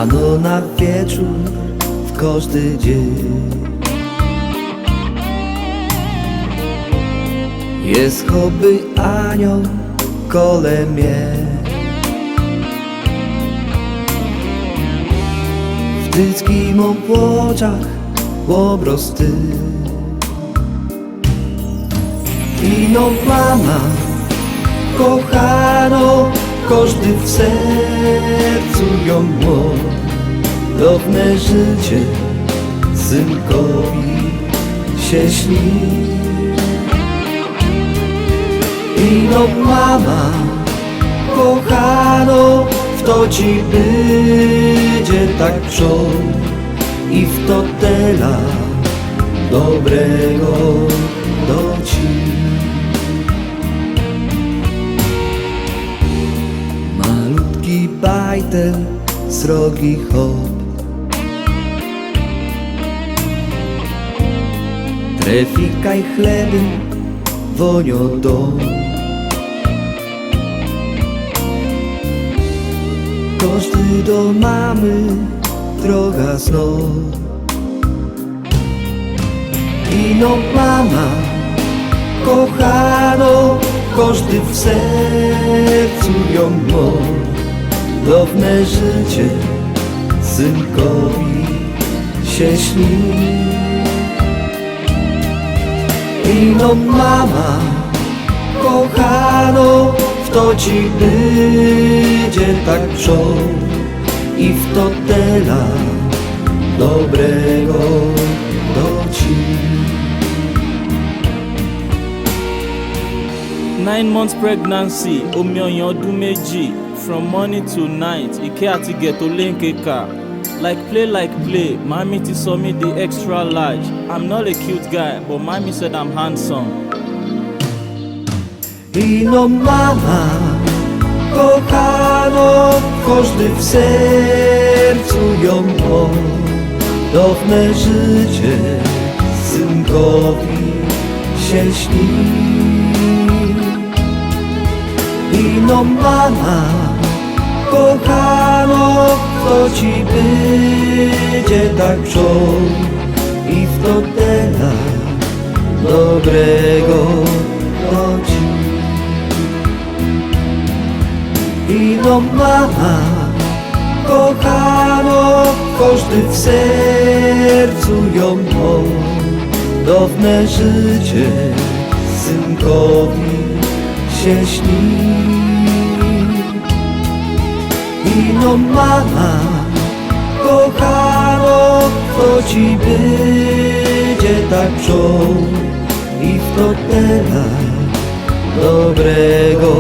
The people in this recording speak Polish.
Ano na wieczór, w każdy dzień jest choby anioł kole mnie. Wtycki mą płoczach obraz ty. Ino mama, kochano, każdy w sercu ją ma. Dawne życie synkowi się śni. Ino mama, kochano, w to ci będzie tak wczor i w to tela dobrego do ci. Malutki bajtel, srogi hop, trefikaj chleby, wonio dom. Każdy do mamy droga znów. Ino mama, kochano, każdy w sercu ją ma. Dawne życie synkowi się śni. Ino mama, kochano, w to ci będzie tak wczor i w to tela dobrego do ci. 9 months pregnancy, omi ọdún méjì. From morning to night, ike àti ghetto lénkeka. Like play, mami ti sọ mí di extra large. I'm not a cute guy, but mami said I'm handsome. Ino mama, kochano, każdy w sercu ją ma. Dawne życie synkowi się śni. Ino mama, kochano, to ci będzie tak wczor i w to tela dobrego do ci. Ino mama, kochano, każdy w sercu ją ma. Dawne życie synkowi się śni. Ino mama, kochano, to ci będzie tak wczor i w to tela dobrego